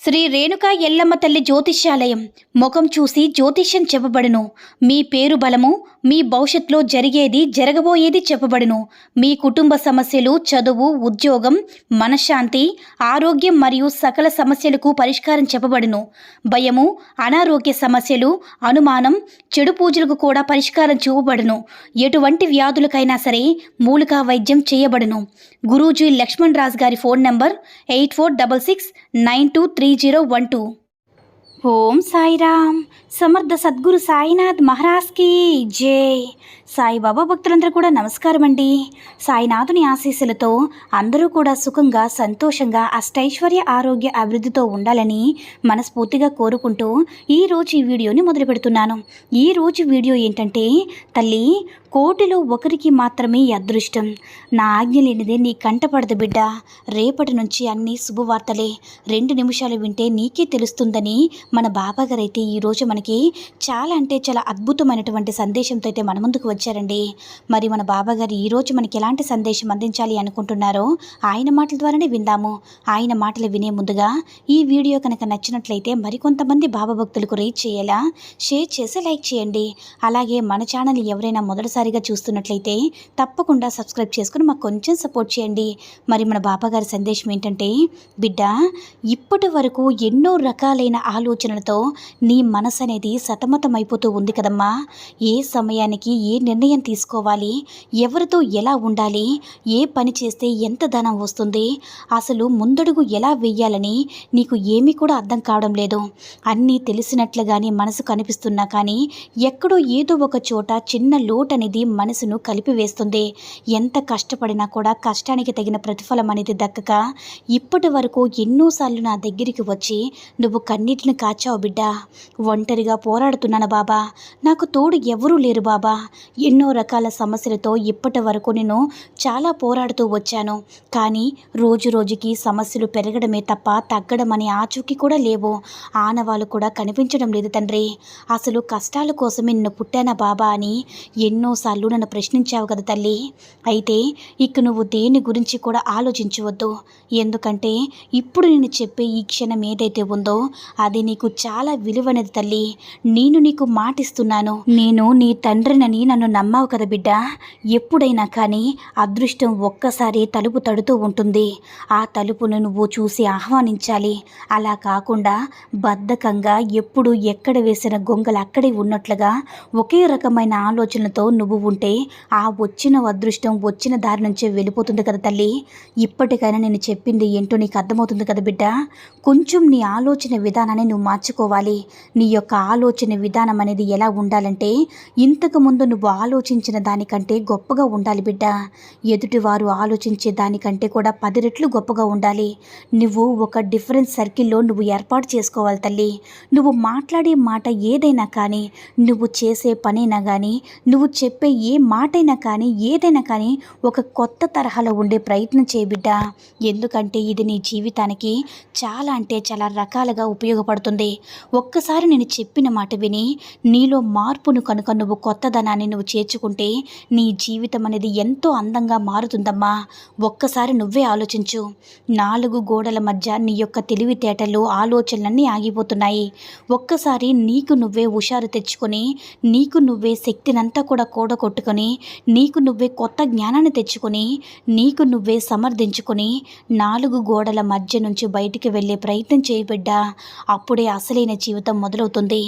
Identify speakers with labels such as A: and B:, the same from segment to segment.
A: శ్రీ రేణుకా ఎల్లమ్మ తల్లి జ్యోతిష్యాలయం ముఖం చూసి జ్యోతిష్యం చెప్పబడును. మీ పేరు బలము, మీ భవిష్యత్తులో జరిగేది జరగబోయేది చెప్పబడును. మీ కుటుంబ సమస్యలు, చదువు, ఉద్యోగం, మనశ్శాంతి, ఆరోగ్యం మరియు సకల సమస్యలకు పరిష్కారం చెప్పబడును. భయము, అనారోగ్య సమస్యలు, అనుమానం, చెడు పూజలకు కూడా పరిష్కారం చూపబడును. ఎటువంటి వ్యాధులకైనా సరే మూలికా వైద్యం చేయబడును. గురూజీ లక్ష్మణ్ రాజ్ గారి ఫోన్ నంబర్ 8466923012. ఓం సాయిరామ్. సమర్థ సద్గురు సాయినాథ్ మహారాజ్కి జై. సాయిబాబా భక్తులందరూ కూడా నమస్కారం అండి. సాయినాథుని ఆశీస్సులతో అందరూ కూడా సుఖంగా, సంతోషంగా, అష్టైశ్వర్య, ఆరోగ్య, అభివృద్ధితో ఉండాలని మనస్ఫూర్తిగా కోరుకుంటూ ఈరోజు ఈ వీడియోని మొదలు పెడుతున్నాను. ఈరోజు వీడియో ఏంటంటే, తల్లి, కోటిలో ఒకరికి మాత్రమే ఈ అదృష్టం. నా ఆజ్ఞ లేనిదే నీ కంటపడదు బిడ్డ. రేపటి నుంచి అన్ని శుభవార్తలే. 2 నిమిషాలు వింటే నీకే తెలుస్తుందని మన బాబాగారు అయితే ఈరోజు మనకి చాలా అంటే చాలా అద్భుతమైనటువంటి సందేశంతో అయితే మన ముందుకు వచ్చారండి. మరి మన బాబాగారు ఈరోజు మనకి ఎలాంటి సందేశం అందించాలి అనుకుంటున్నారో ఆయన మాటల ద్వారానే విందాము. ఆయన మాటలు వినే ముందుగా ఈ వీడియో కనుక నచ్చినట్లయితే మరికొంతమంది బాబా భక్తులకు రీచ్ చేయేలా షేర్ చేసి లైక్ చేయండి. అలాగే మన ఛానల్ ఎవరైనా మొదటిసారిగా చూస్తున్నట్లయితే తప్పకుండా సబ్స్క్రైబ్ చేసుకుని మాకు కొంచెం సపోర్ట్ చేయండి. మరి మన బాబాగారి సందేశం ఏంటంటే, బిడ్డ, ఇప్పటి వరకు ఎన్నో రకాలైన ఆలోచనలతో నీ మనసు అనేది సతమతమైపోతూ ఉంది కదమ్మా. ఏ సమయానికి ఏ నిర్ణయం తీసుకోవాలి, ఎవరితో ఎలా ఉండాలి, ఏ పని చేస్తే ఎంత ధనం వస్తుంది, అసలు ముందడుగు ఎలా వెయ్యాలని నీకు ఏమీ కూడా అర్థం కావడం లేదు. అన్నీ తెలిసినట్లుగానే మనసు కనిపిస్తున్నా కానీ ఎక్కడో ఏదో ఒక చోట చిన్న లోటు అనేది మనసును కలిపివేస్తుంది. ఎంత కష్టపడినా కూడా కష్టానికి తగిన ప్రతిఫలం అనేది దక్కక ఇప్పటి వరకు ఎన్నోసార్లు నా దగ్గరికి వచ్చి నువ్వు కన్నీటిని కాచావు బిడ్డ. ఒంటరిగా పోరాడుతున్నాను బాబా, నాకు తోడు ఎవరూ లేరు బాబా. ఎన్నో రకాల సమస్యలతో ఇప్పటి వరకు నేను చాలా పోరాడుతూ వచ్చాను. కానీ రోజు రోజుకి సమస్యలు పెరగడమే తప్ప తగ్గడం అనే ఆచూకీ కూడా లేవు. ఆనవాళ్ళు కూడా కనిపించడం లేదు తండ్రి. అసలు కష్టాల కోసమే నిన్ను పుట్టానా బాబా అని ఎన్నోసార్లు నన్ను ప్రశ్నించావు కదా తల్లి. అయితే ఇక నువ్వు దేని గురించి కూడా ఆలోచించవద్దు. ఎందుకంటే ఇప్పుడు నేను చెప్పే ఈ క్షణం ఏదైతే ఉందో అది నీకు చాలా విలువైనది తల్లి. నేను నీకు మాటిస్తున్నాను. నేను నీ తండ్రినని నన్ను నమ్మావు కదా బిడ్డ. ఎప్పుడైనా కానీ అదృష్టం ఒక్కసారి తలుపు తడుతూ ఉంటుంది. ఆ తలుపును నువ్వు చూసి ఆహ్వానించాలి. అలా కాకుండా బద్ధకంగా ఎప్పుడు ఎక్కడ వేసిన గొంగలు అక్కడే ఉన్నట్లుగా ఒకే రకమైన ఆలోచనలతో నువ్వు ఉంటే ఆ వచ్చిన అదృష్టం వచ్చిన దారి నుంచే వెళ్ళిపోతుంది కదా తల్లి. ఇప్పటికైనా నేను చెప్పింది ఏంటో నీకు అర్థమవుతుంది కదా బిడ్డ. కొంచెం నీ ఆలోచన విధానాన్ని నువ్వు మార్చుకోవాలి. నీ యొక్క ఆలోచన విధానం అనేది ఎలా ఉండాలంటే, ఇంతకుముందు నువ్వు ఆలోచించిన దానికంటే గొప్పగా ఉండాలి బిడ్డ. ఎదుటివారు ఆలోచించే దానికంటే కూడా 10 రెట్లు గొప్పగా ఉండాలి. నువ్వు ఒక డిఫరెంట్ సర్కిల్లో నువ్వు ఏర్పాటు చేసుకోవాలి తల్లి. నువ్వు మాట్లాడే మాట ఏదైనా కానీ, నువ్వు చేసే పనైనా కానీ, నువ్వు చెప్పే ఏ మాటైనా కానీ, ఏదైనా కానీ ఒక కొత్త తరహాలో ఉండే ప్రయత్నం చేయి బిడ్డ. ఎందుకంటే ఇది నీ జీవితానికి చాలా అంటే చాలా రకాలుగా ఉపయోగపడుతుంది. ఒక్కసారి నేను చెప్పిన మాట విని నీలో మార్పును కనుక నువ్వు కొత్తదనాన్ని నువ్వు చేర్చుకుంటే నీ జీవితం అనేది ఎంతో అందంగా మారుతుందమ్మా. ఒక్కసారి నువ్వే ఆలోచించు. 4 గోడల మధ్య నీ యొక్క తెలివితేటలు, ఆలోచనలన్నీ ఆగిపోతున్నాయి. ఒక్కసారి నీకు నువ్వే హుషారు తెచ్చుకొని, నీకు నువ్వే శక్తినంతా కూడా కూడగొట్టుకొని, నీకు నువ్వే కొత్త జ్ఞానాన్ని తెచ్చుకొని, నీకు నువ్వే సమర్థించుకొని 4 గోడల మధ్య నుంచి బయటికి వెళ్ళే ప్రయత్నం చేయబిడ్డా. అప్పుడే అసలైన జీవితం మొదలవుతుంది.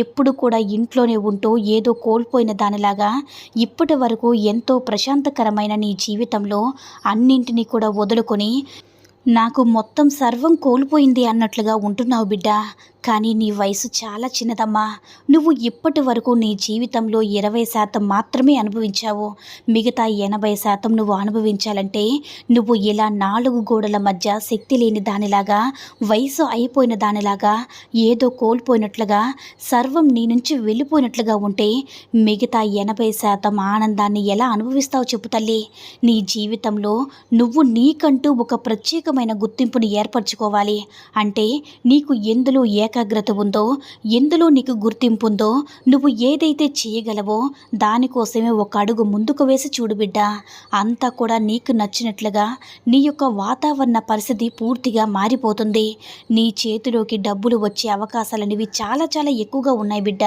A: ఎప్పుడు కూడా ఇంట్లోనే ఉంటూ ఏదో కోల్పోయిన దానిలాగా ఇప్పటి వరకు ఎంతో ప్రశాంతకరమైన నీ జీవితంలో అన్నింటినీ కూడా వదులుకొని నాకు మొత్తం సర్వం కోల్పోయింది అన్నట్లుగా ఉంటున్నావు బిడ్డ. కానీ నీ వయసు చాలా చిన్నదమ్మా. నువ్వు ఇప్పటి వరకు నీ జీవితంలో 20% మాత్రమే అనుభవించావు. మిగతా 80% నువ్వు అనుభవించాలంటే నువ్వు ఇలా 4 గోడల మధ్య శక్తి లేని దానిలాగా, వయసు అయిపోయిన దానిలాగా, ఏదో కోల్పోయినట్లుగా, సర్వం నీ నుంచి వెళ్ళిపోయినట్లుగా ఉంటే మిగతా 80% ఆనందాన్ని ఎలా అనుభవిస్తావు చెప్పు తల్లి. నీ జీవితంలో నువ్వు నీకంటూ ఒక ప్రత్యేకమైన గుర్తింపుని ఏర్పరచుకోవాలి. అంటే నీకు ఎందులో ఏకాగ్రత ఉందో, ఎందులో నీకు గుర్తింపు ఉందో, నువ్వు ఏదైతే చేయగలవో దానికోసమే ఒక అడుగు ముందుకు వేసి చూడు బిడ్డ. అంతా కూడా నీకు నచ్చినట్లుగా నీ యొక్క వాతావరణ పరిస్థితి పూర్తిగా మారిపోతుంది. నీ చేతిలోకి డబ్బులు వచ్చే అవకాశాలనేవి చాలా చాలా ఎక్కువగా ఉన్నాయి బిడ్డ.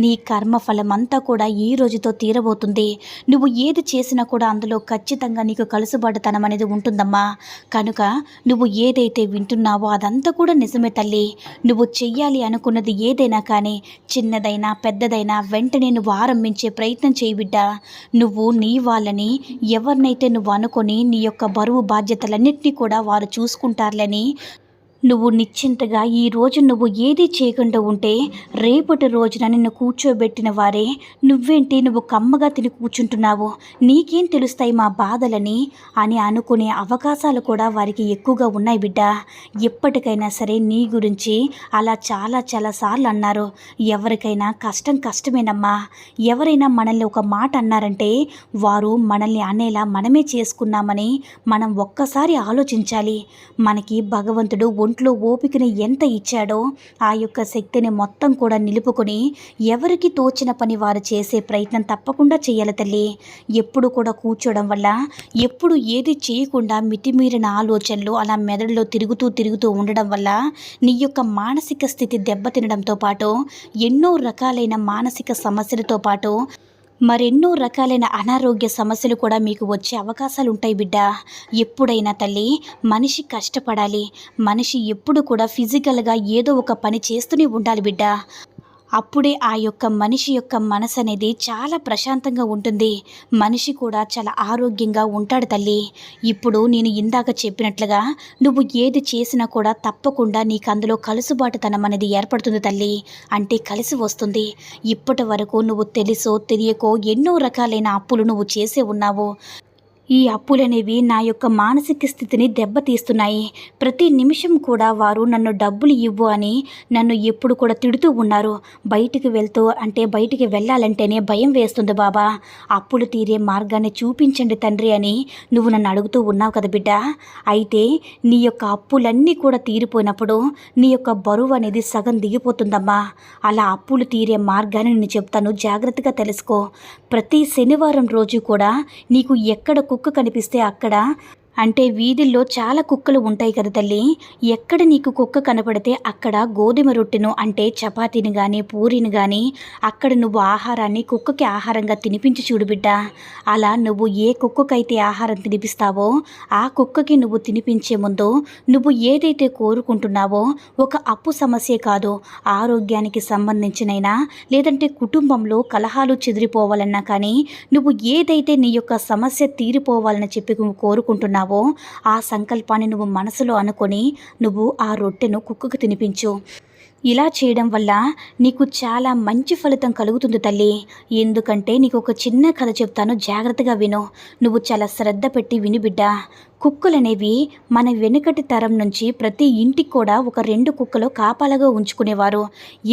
A: నీ కర్మఫలం అంతా కూడా ఈ రోజుతో తీరబోతుంది. నువ్వు ఏది చేసినా కూడా అందులో ఖచ్చితంగా నీకు కలుసుబాటుతనం అనేది ఉంటుందమ్మా. కనుక నువ్వు ఏదైతే వింటున్నావో అదంతా కూడా నిజమే తల్లి. నువ్వు చెయ్యాలి అనుకున్నది ఏదైనా కానీ, చిన్నదైనా పెద్దదైనా వెంటనే నువ్వు ఆరంభించే ప్రయత్నం చేయి బిడ్డ. నువ్వు నీ వాళ్ళని, ఎవరినైతే నువ్వు అనుకొని నీ యొక్క బరువు బాధ్యతలన్నింటినీ కూడా వారు చూసుకుంటారులని నువ్వు నిశ్చింతగా ఈ రోజు నువ్వు ఏది చేయకుండా ఉంటే, రేపటి రోజున నిన్ను కూర్చోబెట్టిన వారే నువ్వేంటి నువ్వు కమ్మగా తిని కూర్చుంటున్నావు, నీకేం తెలుస్తాయి మా బాధలని అని అనుకునే అవకాశాలు కూడా వారికి ఎక్కువగా ఉన్నాయి బిడ్డ. ఎప్పటికైనా సరే నీ గురించి అలా చాలా చాలా సార్లు అన్నారు. ఎవరికైనా కష్టం కష్టమేనమ్మా. ఎవరైనా మనల్ని ఒక మాట అన్నారంటే వారు మనల్ని అనేలా మనమే చేసుకున్నామని మనం ఒక్కసారి ఆలోచించాలి. మనకి భగవంతుడు ఒంట్లో ఓపికని ఎంత ఇచ్చాడో ఆ యొక్క శక్తిని మొత్తం కూడా నిలుపుకొని ఎవరికి తోచిన పని వారు చేసే ప్రయత్నం తప్పకుండా చేయాలి తల్లి. ఎప్పుడు కూడా కూర్చోవడం వల్ల, ఎప్పుడు ఏది చేయకుండా మితిమీరిన ఆలోచనలు అలా మెదడులో తిరుగుతూ ఉండడం వల్ల నీ యొక్క మానసిక స్థితి దెబ్బతినడంతో పాటు ఎన్నో రకాలైన మానసిక సమస్యలతో పాటు మరెన్నో రకాలైన అనారోగ్య సమస్యలు కూడా మీకు వచ్చే అవకాశాలు ఉంటాయి బిడ్డ. ఎప్పుడైనా తల్లి మనిషి కష్టపడాలి. మనిషి ఎప్పుడు కూడా ఫిజికల్గా ఏదో ఒక పని చేస్తూనే ఉండాలి బిడ్డ. అప్పుడే ఆ యొక్క మనిషి యొక్క మనసు అనేది చాలా ప్రశాంతంగా ఉంటుంది. మనిషి కూడా చాలా ఆరోగ్యంగా ఉంటాడు తల్లి. ఇప్పుడు నేను ఇందాక చెప్పినట్లుగా నువ్వు ఏది చేసినా కూడా తప్పకుండా నీకు అందులో కలుసుబాటుతనం అనేది ఏర్పడుతుంది తల్లి. అంటే కలిసి వస్తుంది. ఇప్పటి వరకు నువ్వు తెలుసో తెలియకో ఎన్నో రకాలైన అప్పులు నువ్వు చేసే ఉన్నావు. ఈ అప్పులనేవి నా యొక్క మానసిక స్థితిని దెబ్బతీస్తున్నాయి. ప్రతి నిమిషం కూడా వారు నన్ను డబ్బులు ఇవ్వు అని నన్ను ఎప్పుడు కూడా తిడుతూ ఉన్నారు. బయటికి వెళ్ళాలంటేనే భయం వేస్తుంది బాబా. అప్పులు తీరే మార్గాన్ని చూపించండి తండ్రి అని నువ్వు నన్ను అడుగుతూ ఉన్నావు కదా బిడ్డ. అయితే నీ యొక్క అప్పులన్నీ కూడా తీరిపోయినప్పుడు నీ యొక్క బరువు అనేది సగం దిగిపోతుందమ్మా. అలా అప్పులు తీరే మార్గాన్ని నేను చెప్తాను, జాగ్రత్తగా తెలుసుకో. ప్రతి శనివారం రోజు కూడా నీకు ఎక్కడ కుక్క కనిపిస్తే అక్కడ, అంటే వీధుల్లో చాలా కుక్కలు ఉంటాయి కదా తల్లి, ఎక్కడ నీకు కుక్క కనపడితే అక్కడ గోధుమ రొట్టెను అంటే చపాతీని కానీ పూరిని కానీ అక్కడ నువ్వు ఆహారాన్ని కుక్కకి ఆహారంగా తినిపించి చూడు బిడ్డ. అలా నువ్వు ఏ కుక్కకైతే ఆహారం తినిపిస్తావో ఆ కుక్కకి నువ్వు తినిపించే ముందు నువ్వు ఏదైతే కోరుకుంటున్నావో, ఒక అప్పు సమస్య కాదు, ఆరోగ్యానికి సంబంధించినైనా లేదంటే కుటుంబంలో కలహాలు చెదిరిపోవాలన్నా కానీ నువ్వు ఏదైతే నీ యొక్క సమస్య తీరిపోవాలని చెప్పి కోరుకుంటున్నావో ఆ సంకల్పాన్ని నువ్వు మనసులో అనుకొని నువ్వు ఆ రొట్టెను కుక్కకు తినిపించు. ఇలా చేయడం వల్ల నీకు చాలా మంచి ఫలితం కలుగుతుంది తల్లి. ఎందుకంటే నీకు ఒక చిన్న కథ చెప్తాను, జాగ్రత్తగా విను. నువ్వు చాలా శ్రద్ధ పెట్టి విని బిడ్డ. కుక్కలనేవి మన వెనుకటి తరం నుంచి ప్రతి ఇంటికి కూడా ఒక 2 కుక్కలు కాపాలగా ఉంచుకునేవారు.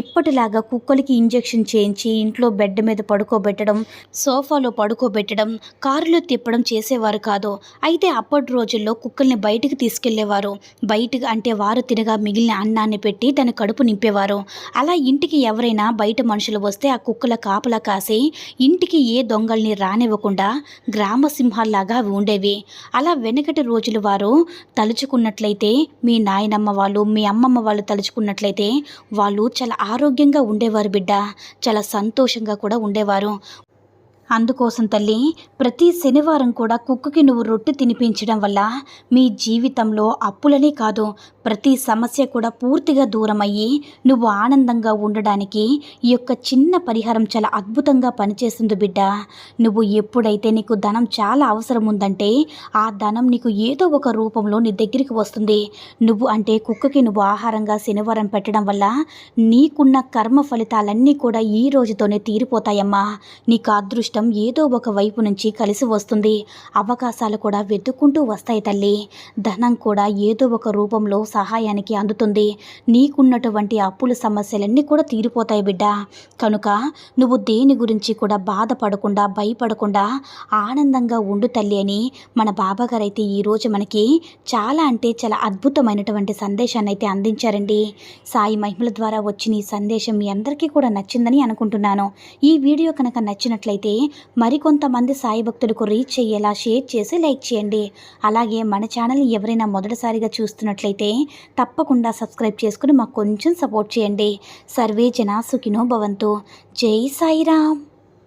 A: ఇప్పటిలాగా కుక్కలకి ఇంజెక్షన్ చేయించి ఇంట్లో బెడ్ మీద పడుకోబెట్టడం, సోఫాలో పడుకోబెట్టడం, కారులో తిప్పడం చేసేవారు కాదు. అయితే అప్పటి రోజుల్లో కుక్కల్ని బయటికి తీసుకెళ్లేవారు. బయటికి అంటే వారు తినగా మిగిలిన అన్నాన్ని పెట్టి దాని కడుపు నింపేవారు. అలా ఇంటికి ఎవరైనా బయట మనుషులు వస్తే ఆ కుక్కల కాపలా కాసి ఇంటికి ఏ దొంగల్ని రానివ్వకుండా గ్రామ సింహాల్లాగా అవి ఉండేవి. అలా వెనకటి రోజులు వారు తలుచుకున్నట్లయితే, మీ నాయనమ్మ వాళ్ళు మీ అమ్మమ్మ వాళ్ళు తలుచుకున్నట్లయితే వాళ్ళు చాలా ఆరోగ్యంగా ఉండేవారు బిడ్డ. చాలా సంతోషంగా కూడా ఉండేవారు. అందుకోసం తల్లి ప్రతి శనివారం కూడా కుక్కకి నువ్వు రొట్టె తినిపించడం వల్ల మీ జీవితంలో అప్పులనే కాదు ప్రతి సమస్య కూడా పూర్తిగా దూరమయ్యి నువ్వు ఆనందంగా ఉండడానికి ఈ యొక్క చిన్న పరిహారం చాలా అద్భుతంగా పనిచేస్తుంది బిడ్డ. నువ్వు ఎప్పుడైతే నీకు ధనం చాలా అవసరం ఉందంటే ఆ ధనం నీకు ఏదో ఒక రూపంలో నీ దగ్గరికి వస్తుంది. నువ్వు అంటే కుక్కకి నువ్వు ఆహారంగా శనివారం పెట్టడం వల్ల నీకున్న కర్మ ఫలితాలన్నీ కూడా ఈ రోజుతోనే తీరిపోతాయమ్మా. నీకు అదృష్టం జీవితం ఏదో ఒక వైపు నుంచి కలిసి వస్తుంది. అవకాశాలు కూడా వెతుక్కుంటూ వస్తాయి తల్లి. ధనం కూడా ఏదో ఒక రూపంలో సహాయానికి అందుతుంది. నీకున్నటువంటి అప్పుల సమస్యలన్నీ కూడా తీరిపోతాయి బిడ్డ. కనుక నువ్వు దేని గురించి కూడా బాధపడకుండా భయపడకుండా ఆనందంగా ఉండు తల్లి అని మన బాబాగారు అయితే ఈరోజు మనకి చాలా అంటే చాలా అద్భుతమైనటువంటి సందేశాన్ని అయితే అందించారండి. సాయి మహిమల ద్వారా వచ్చిన ఈ సందేశం మీ అందరికీ కూడా నచ్చిందని అనుకుంటున్నాను. ఈ వీడియో కనుక నచ్చినట్లయితే మరికొంతమంది సాయి భక్తులకు రీచ్ అయ్యేలా షేర్ చేసి లైక్ చేయండి. అలాగే మన ఛానల్ని ఎవరైనా మొదటిసారిగా చూస్తున్నట్లయితే తప్పకుండా సబ్స్క్రైబ్ చేసుకుని మాకు కొంచెం సపోర్ట్ చేయండి. సర్వే జనా సుఖినో భవంతు. జై సాయిరామ్.